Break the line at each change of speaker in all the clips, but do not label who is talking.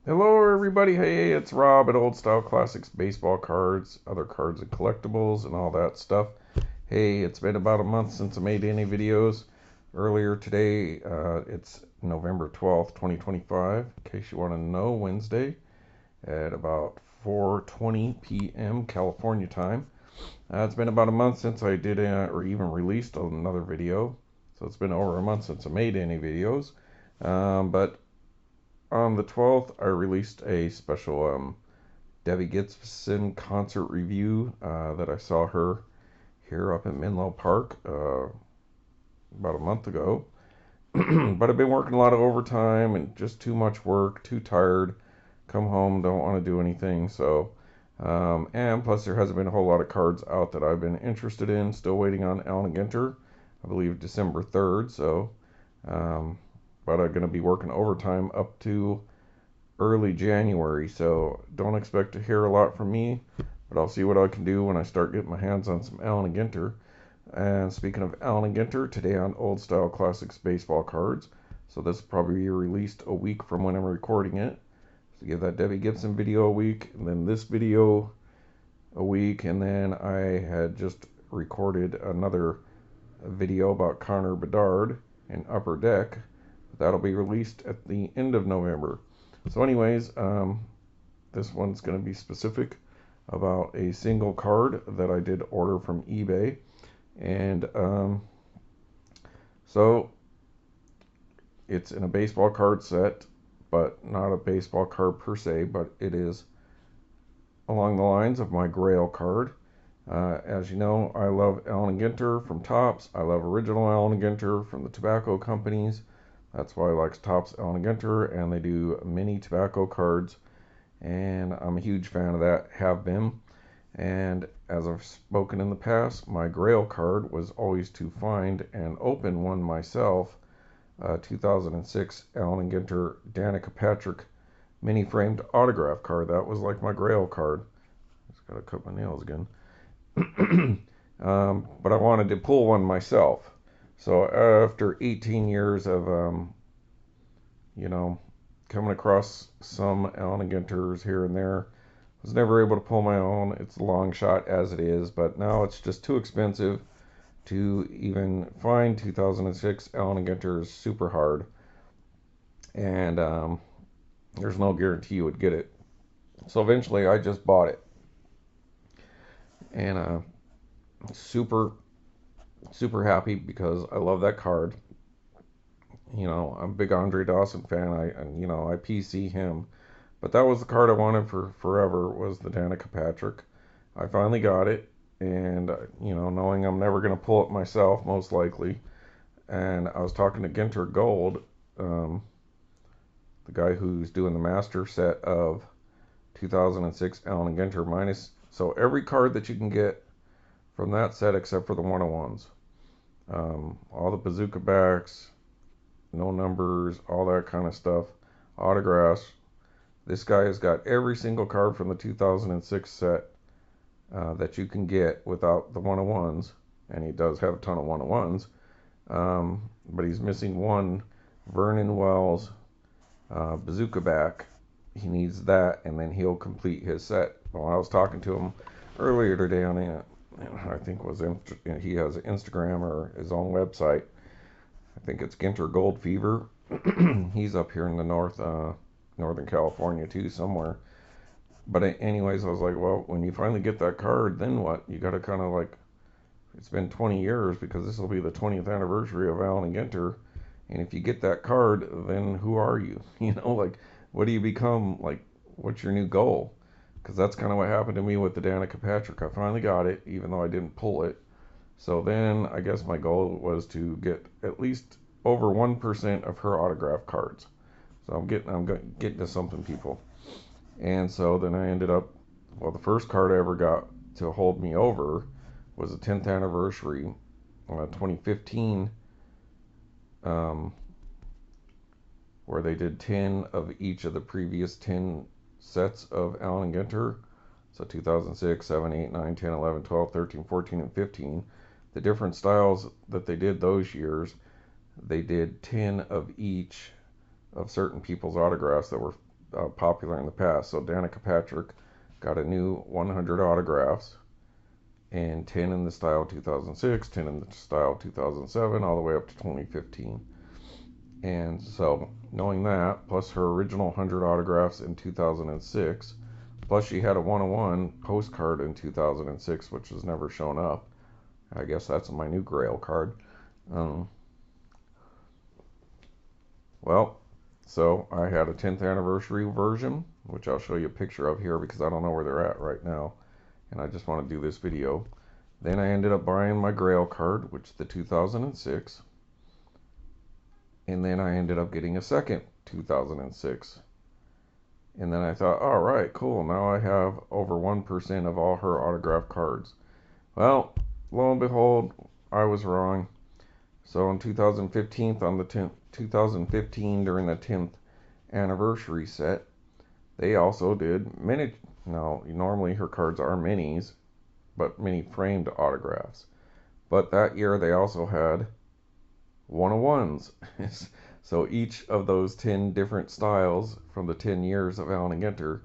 Hello, everybody. Hey, it's Rob at Old Style Classics Baseball Cards, other cards and collectibles, and all that stuff. Hey, it's been about a month since I made any videos. Earlier today, it's November 12th, 2025, in case you want to know, Wednesday at about 4:20 p.m. California time. It's been about a month since I did or even released another video, so it's been over a month since I made any videos. But on the 12th, I released a special Debbie Gibson concert review that I saw her here up in Menlo Park about a month ago. But I've been working a lot of overtime and just too much work, too tired. Come home, don't want to do anything. And plus, there hasn't been a whole lot of cards out that I've been interested in. Still waiting on Allen and Ginter, I believe December 3rd. But I'm going to be working overtime up to early January, so don't expect to hear a lot from me, but I'll see what I can do when I start getting my hands on some Allen and Ginter. And speaking of Allen and Ginter, today on Old Style Classics Baseball Cards, so this will probably be released a week from when I'm recording it. So give that Debbie Gibson video a week, and then this video a week, and then I had just recorded another video about Connor Bedard and Upper Deck. That'll be released at the end of November. So anyways, this one's going to be specific about a single card that I did order from eBay. And so it's in a baseball card set, but not a baseball card per se, but it is along the lines of my Grail card. As you know, I love Allen & Ginter from Topps. I love original Allen & Ginter from the tobacco companies. That's why I like Topps Allen & Ginter, and they do mini tobacco cards, and I'm a huge fan of that, have been. And as I've spoken in the past, my Grail card was always to find and open one myself, 2006 Allen & Ginter Danica Patrick mini framed autograph card. That was like my Grail card. Just gotta cut my nails again. But I wanted to pull one myself. So after 18 years of, coming across some Allen & Ginters here and there, I was never able to pull my own. It's a long shot as it is, but now it's just too expensive to even find 2006 Allen & Ginter is super hard. And there's no guarantee you would get it. So eventually I just bought it. And super happy because I love that card. I'm a big Andre Dawson fan. I PC him, but that was the card I wanted for forever, was the Danica Patrick. I finally got it, and knowing I'm never gonna pull it myself, most likely. And I was talking to Ginter Gold, the guy who's doing the master set of 2006 Allen & Ginter minus. So every card that you can get from that set except for the 101s. All the bazooka backs, no numbers, all that kind of stuff, autographs. This guy has got every single card from the 2006 set that you can get without the 101s, and he does have a ton of 101s, but he's missing one Vernon Wells bazooka back. He needs that, and then he'll complete his set. Well, I was talking to him earlier today on it. I think he has an Instagram or his own website. I think it's Ginter Gold Fever. He's up here in the Northern California too, somewhere. But anyways, I was like, well, when you finally get that card, then what? You got to kind of like, it's been 20 years because this will be the 20th anniversary of Allen & Ginter. And if you get that card, then who are you? Like, what do you become? Like, what's your new goal? Because that's kind of what happened to me with the Danica Patrick. I finally got it, even though I didn't pull it. So then I guess my goal was to get at least over 1% of her autograph cards. So I'm getting to something, people. And so then I ended up, well, the first card I ever got to hold me over was the 10th anniversary, 2015, where they did 10 of each of the previous 10 sets of Allen & Ginter. So 2006, 7, 8, 9, 10, 11, 12, 13, 14, and 15. The different styles that they did those years, they did 10 of each of certain people's autographs that were popular in the past. So Danica Patrick got a new 100 autographs, and 10 in the style 2006, 10 in the style 2007, all the way up to 2015. And so, knowing that, plus her original 100 autographs in 2006, plus she had a 101 postcard in 2006, which has never shown up. I guess that's my new Grail card. Um, well, so I had a 10th anniversary version, which I'll show you a picture of here because I don't know where they're at right now, and I just want to do this video. Then I ended up buying my Grail card, which is the 2006, and then I ended up getting a second 2006. And then I thought, all right, cool, now I have over 1% of all her autographed cards. Well, lo and behold, I was wrong. So in 2015, on the 2015 during the 10th anniversary set, they also did mini. Now, normally her cards are minis, but mini framed autographs. But that year they also had 101s. So each of those 10 different styles from the 10 years of Allen and Ginter,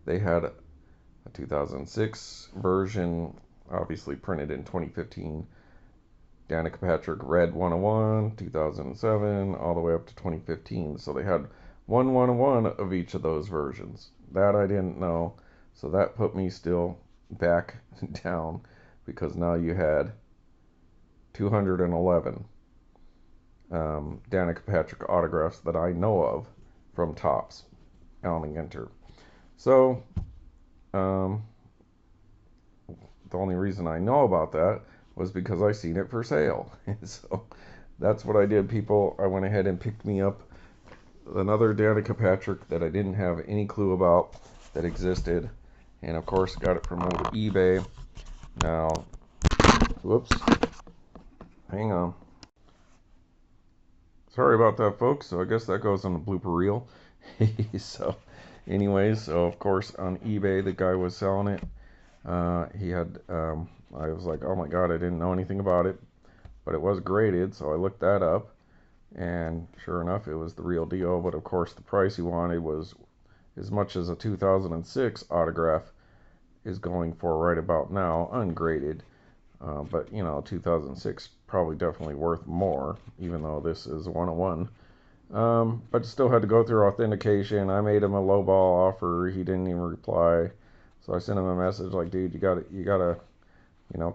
they had a 2006 version, obviously printed in 2015. Danica Patrick Red 101, 2007, all the way up to 2015. So they had 101 of each of those versions. That I didn't know. So that put me still back down because now you had 211 Danica Patrick autographs that I know of from Topps, Allen and Ginter. So the only reason I know about that was because I seen it for sale. So that's what I did, people. I went ahead and picked me up another Danica Patrick that I didn't have any clue about that existed, and of course got it from old eBay. Now, whoops, hang on. Sorry about that, folks. So I guess that goes on the blooper reel. So anyways, so of course on eBay the guy was selling it. He had I was like, oh my god, I didn't know anything about it, but it was graded, so I looked that up, and sure enough it was the real deal. But of course the price he wanted was as much as a 2006 autograph is going for right about now, ungraded. But you know, 2006 probably definitely worth more, even though this is a 101. But still had to go through authentication. I made him a lowball offer. He didn't even reply. So I sent him a message like, dude, you gotta,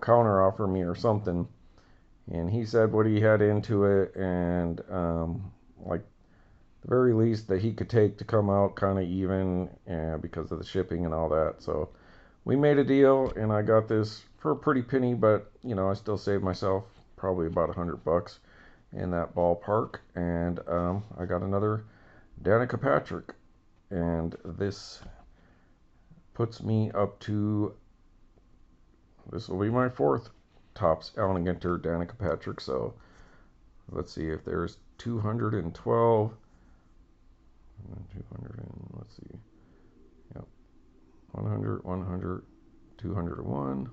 counter offer me or something. And he said what he had into it, and like the very least that he could take to come out kind of even, because of the shipping and all that. So we made a deal, and I got this for a pretty penny, but I still saved myself probably about $100 in that ballpark. And I got another Danica Patrick, and this puts me up to, this will be my fourth Topps Allen and Ginter Danica Patrick. So let's see if there's 212, 200, and let's see, yep, 100, 100, 201,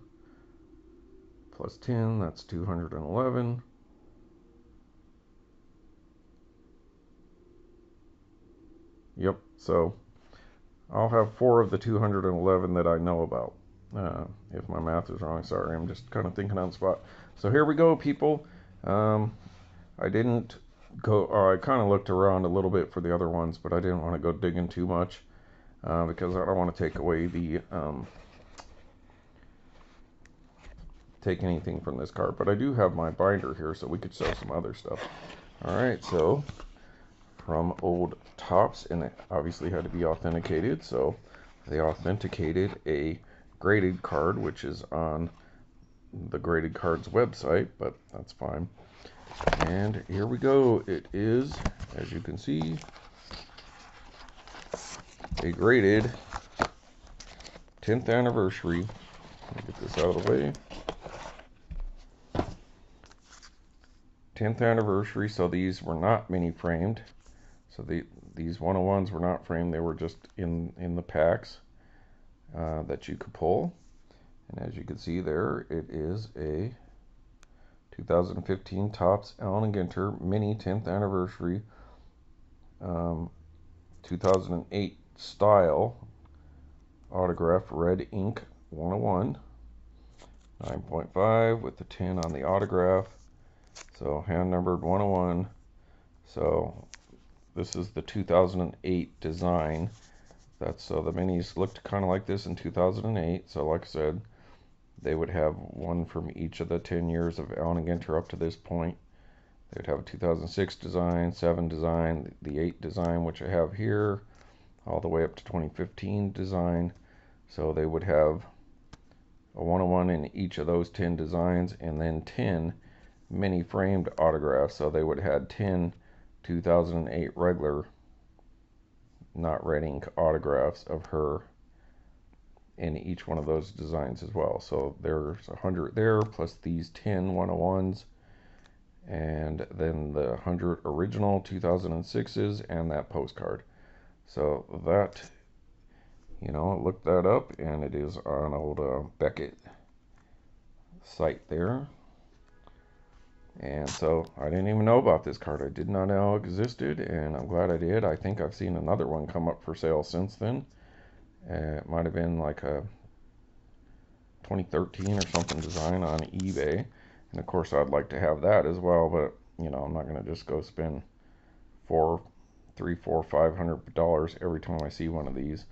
plus 10, that's 211. Yep, so I'll have 4 of the 211 that I know about. If my math is wrong, sorry, I'm just kind of thinking on the spot. So here we go, people. I didn't go, I kind of looked around a little bit for the other ones, but I didn't want to go digging too much because I don't want to take away the, take anything from this card. But I do have my binder here, so we could show some other stuff. Alright, so from old Topps, and it obviously had to be authenticated, so they authenticated a graded card, which is on the Graded Cards website, but that's fine. And here we go. It is, as you can see, a graded 10th anniversary. Let me get this out of the way. 10th anniversary, so these were not mini framed. So these 101s were not framed, they were just in the packs that you could pull. And as you can see there, it is a 2015 Topps Allen and Ginter Mini 10th Anniversary 2008 style autograph red ink 101, 9.5 with the 10 on the autograph. So hand numbered 101. So this is the 2008 design. So the minis looked kind of like this in 2008. So like I said, they would have one from each of the 10 years of Allen & Ginter up to this point. They would have a 2006 design, 7 design, the 8 design, which I have here, all the way up to 2015 design. So they would have a 101 in each of those 10 designs, and then 10 mini framed autographs. So they would have had 10 2008 regular, not red ink autographs of her in each one of those designs as well. So there's 100 there, plus these 10 101s, and then the 100 original 2006s and that postcard. So that, I looked that up, and it is on old Beckett site there. And so I didn't even know about this card. I did not know it existed, and I'm glad I did. I think I've seen another one come up for sale since then. It might have been like a 2013 or something design on eBay. And of course I'd like to have that as well, but I'm not going to just go spend $500 every time I see one of these.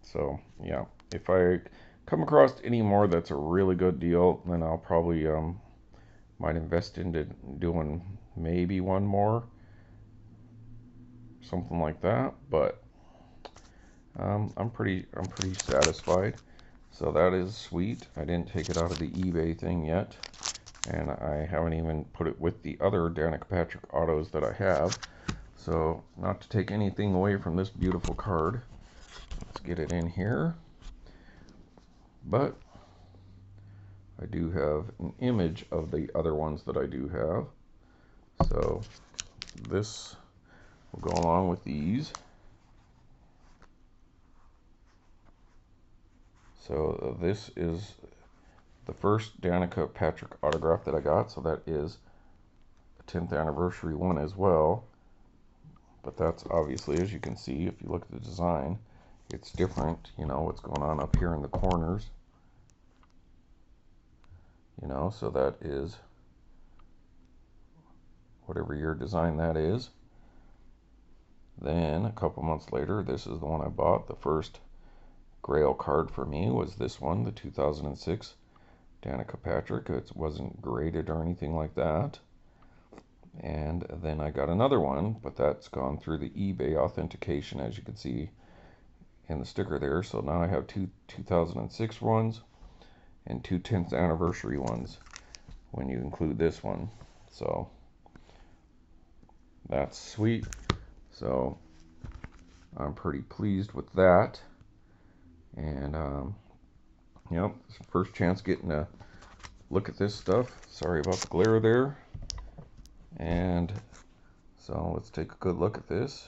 So yeah, if I come across any more that's a really good deal, then I'll probably might invest into doing maybe one more, something like that. But I'm pretty satisfied. So that is sweet. I didn't take it out of the eBay thing yet, and I haven't even put it with the other Danica Patrick autos that I have. So not to take anything away from this beautiful card, let's get it in here. But I do have an image of the other ones that I do have. So this will go along with these. So this is the first Danica Patrick autograph that I got. So that is a 10th anniversary one as well. But that's obviously, as you can see, if you look at the design, it's different. What's going on up here in the corners. So that is whatever year design that is. Then a couple months later, this is the one I bought. The first Grail card for me was this one, the 2006 Danica Patrick. It wasn't graded or anything like that. And then I got another one, but that's gone through the eBay authentication, as you can see in the sticker there. So now I have two 2006 ones and two 10th anniversary ones when you include this one. So that's sweet. So I'm pretty pleased with that. And yep, first chance getting to look at this stuff. Sorry about the glare there. And so let's take a good look at this.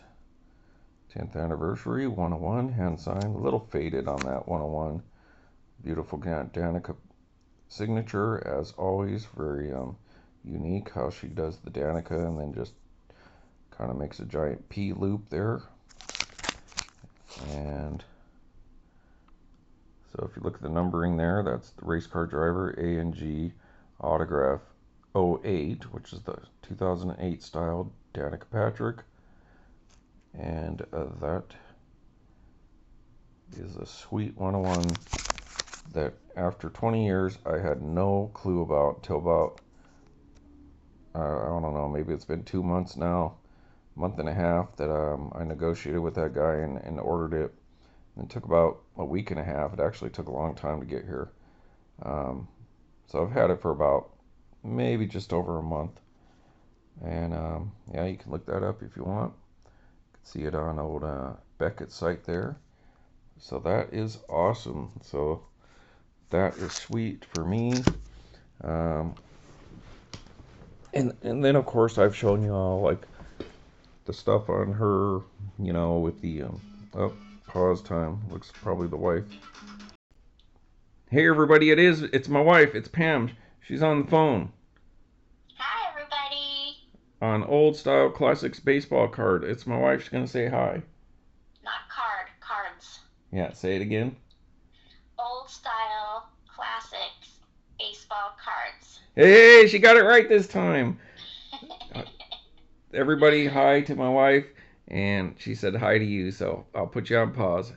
10th anniversary 101, hand signed, a little faded on that 101. Beautiful Danica signature as always. Very unique how she does the Danica and then just kind of makes a giant P loop there. And so if you look at the numbering there, that's the race car driver A&G autograph 08, which is the 2008 style Danica Patrick. And that is a sweet 101 that after 20 years I had no clue about till about, I don't know, maybe it's been 2 months now, month and a half, that I negotiated with that guy and ordered it. It took about a week and a half. It actually took a long time to get here. So I've had it for about maybe just over a month. And yeah, you can look that up if you want. You can see it on old Beckett site there. So that is awesome. So that is sweet for me. And then of course I've shown you all like the stuff on her, with the oh, pause time. Looks probably the wife. Hey everybody, it's my wife. It's Pam. She's on the phone.
Hi everybody.
on Old Style Classics baseball card. It's my wife. She's going to say hi.
Not card, cards.
Yeah, say it again.
Old style classics baseball cards.
Hey, she got it right this time. Everybody, hi to my wife. And she said hi to you, so I'll put you on pause.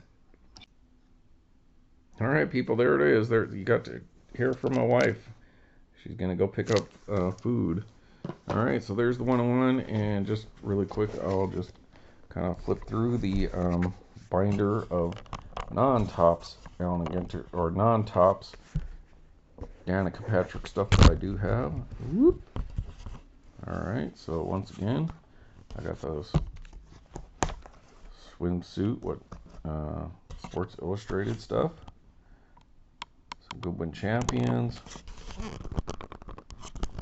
All right, people, there it is. There, you got to hear from my wife. She's gonna go pick up food. All right, so there's the 101, and just really quick, I'll just kind of flip through the binder of non-tops Allen and Ginter, or non-tops Danica Patrick stuff that I do have. Whoop. All right, so once again, I got those swimsuit, Sports Illustrated stuff. Some Good One Champions.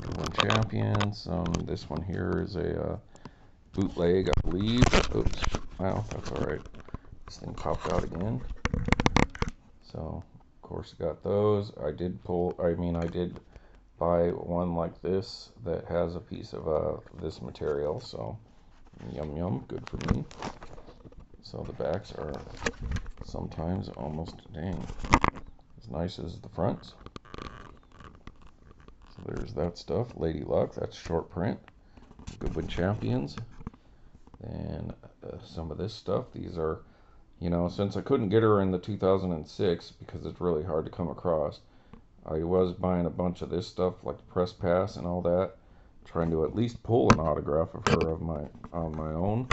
Good One Champions. This one here is a bootleg, I believe. Oops. Wow, that's all right. This thing popped out again. So, of course, I got those. I did buy one like this that has a piece of this material. So, yum yum, good for me. So the backs are sometimes almost, dang, as nice as the fronts. So there's that stuff. Lady Luck, that's short print. Good One Champions. And some of this stuff, these are, since I couldn't get her in the 2006 because it's really hard to come across, I was buying a bunch of this stuff like the press pass and all that, trying to at least pull an autograph of her on my own,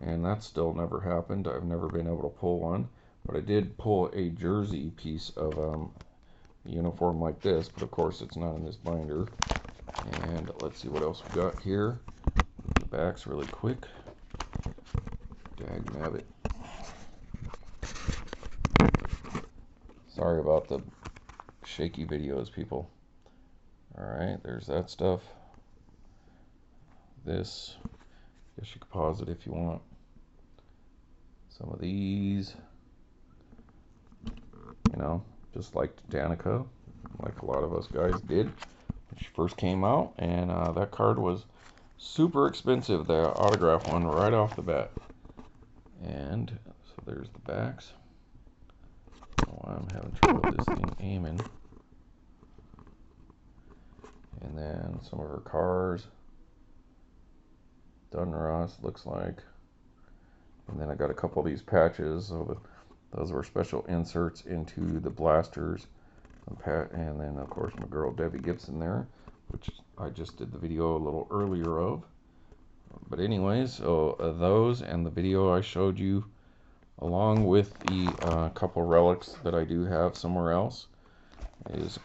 and that still never happened. I've never been able to pull one, but I did pull a jersey piece of a uniform like this, but of course it's not in this binder. And let's see what else we got here. The back's really quick. Dagnabbit. Sorry about the shaky videos, people. Alright, there's that stuff. This, guess you could pause it if you want. Some of these, just like Danica, like a lot of us guys did when she first came out. And that card was super expensive, the autograph one, right off the bat. And so there's the backs. Oh, I'm having trouble with this thing aiming. And then some of her cars. Dunross looks like. And then I got a couple of these patches. So those were special inserts into the blasters. And then, of course, my girl Debbie Gibson there, which I just did the video a little earlier of. But anyways, so those and the video I showed you, along with the couple relics that I do have somewhere else, is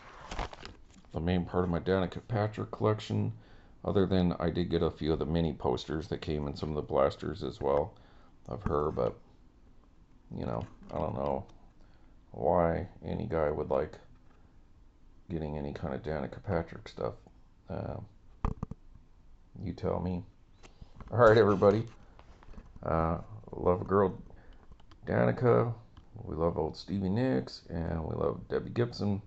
the main part of my Danica Patrick collection. Other than I did get a few of the mini posters that came in some of the blasters as well of her, but I don't know why any guy would like getting any kind of Danica Patrick stuff. You tell me. Alright, everybody. Love a girl Danica. We love old Stevie Nicks, and we love Debbie Gibson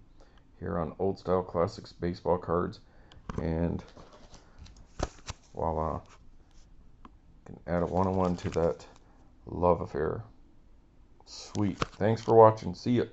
here on Old Style Classics baseball cards. And voila, can add a 101 to that love affair. Sweet. Thanks for watching. See ya.